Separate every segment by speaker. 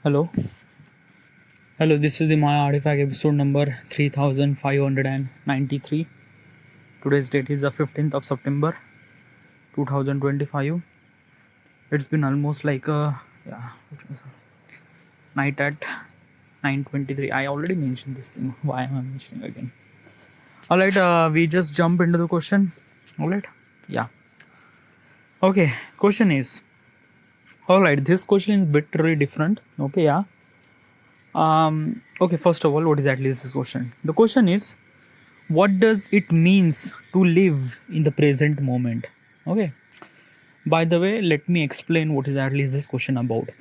Speaker 1: Hello, hello. This is the Maya Artifact episode number 3593. Today's date is the 15th of September 2025. It's been almost like a night at 9:23. I already mentioned this thing. Why am I mentioning again? All right, we just jump into the question. All right, yeah. Okay, question is. All right, this question is a bit really different. Okay, yeah. Okay, first of all, what exactly is this question? The question is, what does it means to live in the present moment? Okay, by the way, let me explain what exactly is this question about.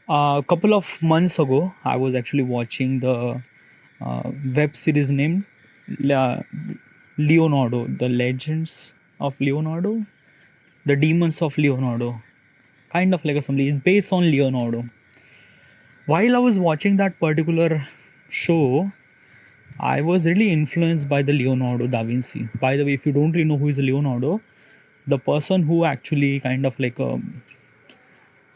Speaker 1: A couple of months ago I was actually watching the web series named Leonardo, the legends of Leonardo, the demons of Leonardo, kind of like assembly. It's based on Leonardo. While I was watching that particular show, I was really influenced by the Leonardo da Vinci. By the way, if you don't really know who is Leonardo, the person who actually kind of like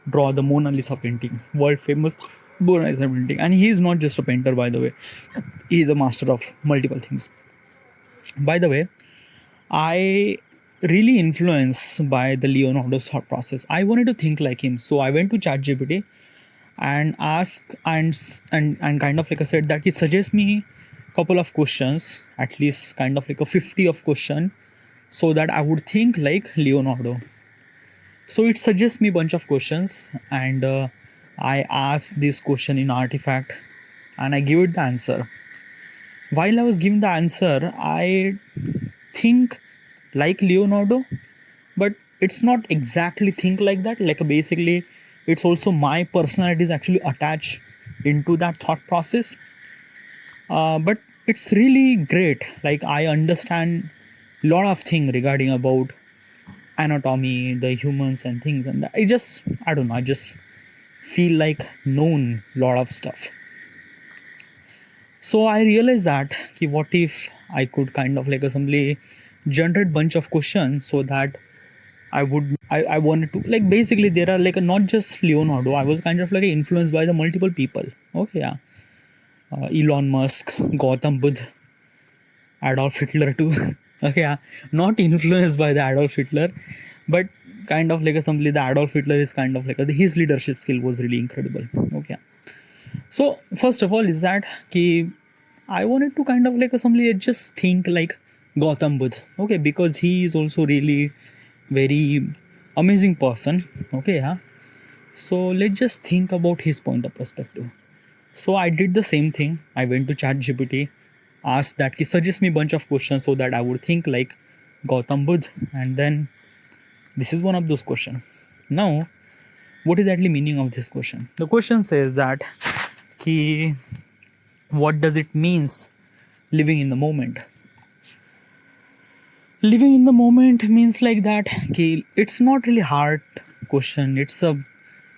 Speaker 1: draw the Mona Lisa painting, world famous Mona Lisa painting, and he is not just a painter, by the way, he is a master of multiple things. By the way, I really influenced by the Leonardo's thought process. I wanted to think like him, so I went to ChatGPT and asked and kind of like I said that he suggests me a couple of questions, at least kind of like a 50 of question, so that I would think like Leonardo. So it suggests me a bunch of questions, and I ask this question in Artifact, and I give it the answer. While I was giving the answer, I think like Leonardo, but it's not exactly think like that. Like basically, it's also my personality is actually attached into that thought process. But it's really great. Like I understand a lot of things regarding about anatomy, the humans and things, and I don't know, I just feel like known lot of stuff. So I realized that what if I could kind of like assembly generate bunch of questions so that I wanted to like basically there are like not just Leonardo, I was kind of like influenced by the multiple people. Okay, yeah. Elon Musk, Gautam Buddha, Adolf Hitler too. Okay, yeah. Not influenced by the Adolf Hitler, but kind of like assembly the Adolf Hitler is kind of like his leadership skill was really incredible. Okay. So first of all is that I wanted to kind of like assembly just think like Gautam Buddha. Okay, because he is also really very amazing person. Okay, yeah. So let's just think about his point of perspective. So I did the same thing. I went to ChatGPT, asked that he suggest me a bunch of questions so that I would think like Gautam Buddha, and then this is one of those questions. Now, what is actually meaning of this question? The question says that ki, what does it means living in the moment? Living in the moment means like that ki, it's not really hard question. It's a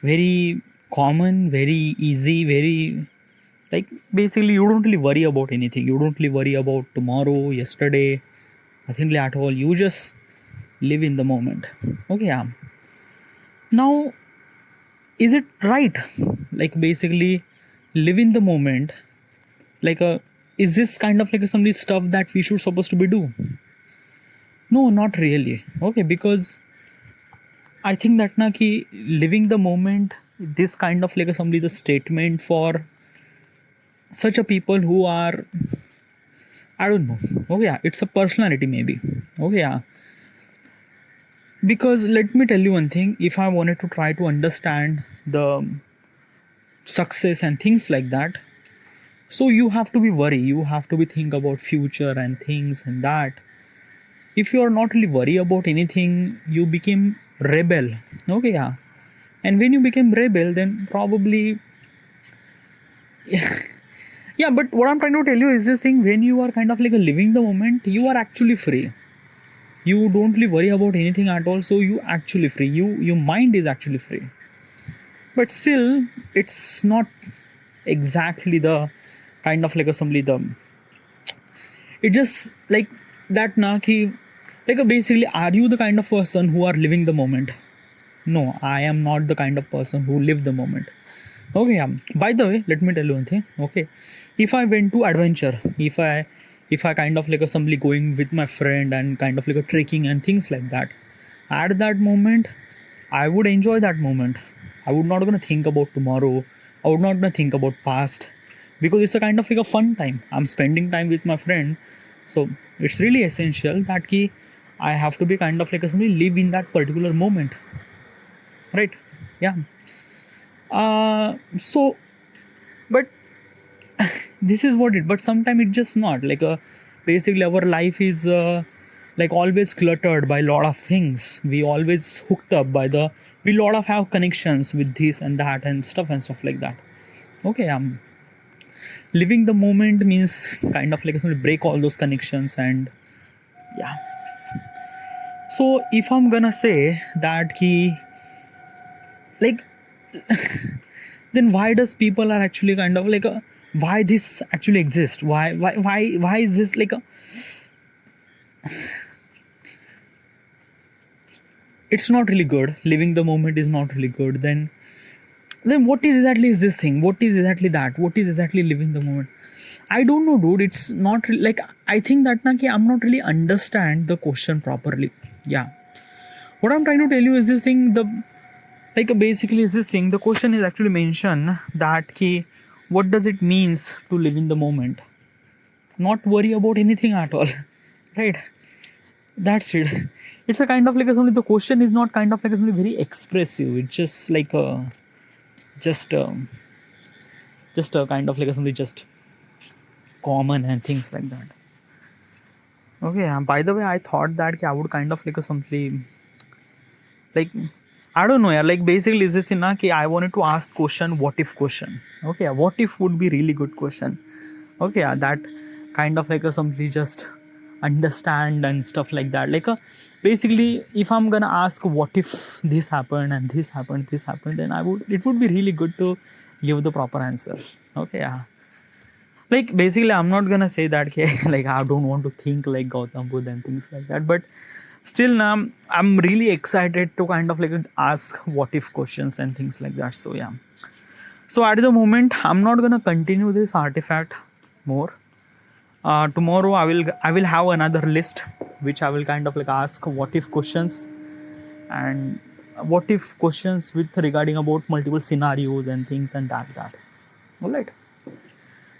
Speaker 1: very common, very easy, very like basically you don't really worry about anything. You don't really worry about tomorrow, yesterday, nothing at all. You just live in the moment. Okay, yeah. Now, is it right? Like basically live in the moment. Like is this kind of like some stuff that we should supposed to be do? No, not really. Okay, because I think that na ki living the moment, this kind of like somebody the statement for such a people who are, I don't know. Okay, yeah, it's a personality maybe. Okay, yeah. Because let me tell you one thing, if I wanted to try to understand the success and things like that, so you have to be worried, you have to be think about future and things and that. If you are not really worried about anything, you became rebel. Okay, yeah. And when you became rebel, then probably yeah, but what I'm trying to tell you is this thing, when you are kind of like a living the moment, you are actually free. You don't really worry about anything at all, so you actually free. Your mind is actually free. But still, it's not exactly the kind of like assembly the it just like that na ki, like basically are you the kind of person who are living the moment? No, I am not the kind of person who live the moment. Okay, by the way, let me tell you one thing. Okay, if I went to adventure, if I kind of like a simply going with my friend and kind of like a trekking and things like that, at that moment, I would enjoy that moment. I would not gonna think about tomorrow. I would not gonna think about past, because it's a kind of like a fun time. I'm spending time with my friend, so it's really essential that key I have to be kind of like a simply live in that particular moment, right? Yeah. So but this is what it, but sometimes it's just not like a, basically our life is like always cluttered by a lot of things. We always hooked up by the, we lot of have connections with this and that and stuff like that. Okay, living the moment means kind of like break all those connections. And yeah, so if I'm gonna say that key, like, then why does people are actually kind of like a, why this actually exists, why is this like a, it's not really good, living the moment is not really good, then what is exactly is this thing, what is exactly that, what is exactly living the moment? I don't know, dude. It's not like, I think that na ki I'm not really understand the question properly. Yeah, what I'm trying to tell you is this thing, the, like basically is this thing, the question is actually mentioned that ki what does it means to live in the moment, not worry about anything at all. Right, that's it. It's a kind of like a, the question is not kind of like a very expressive, it's just like a, just just a kind of like a something just common and things like that. Okay, by the way, I thought that I would kind of like a something like, I don't know, yeah, like basically is this in na ki I wanted to ask question, what if question. Okay, what if would be really good question. Okay, that kind of like a simply just understand and stuff like that. Like a, basically if I'm gonna ask what if this happened and this happened, then I would, it would be really good to give the proper answer. Okay, yeah. Like basically I'm not gonna say that like I don't want to think like Gautam Buddha and things like that, but still now I'm really excited to kind of like ask what if questions and things like that. So yeah, so at the moment I'm not gonna continue this artifact more. Tomorrow I will have another list which I will kind of like ask what if questions, and what if questions with regarding about multiple scenarios and things and that. All right.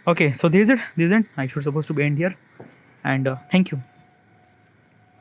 Speaker 1: Okay, so this is it. I should supposed to be end here, and thank you.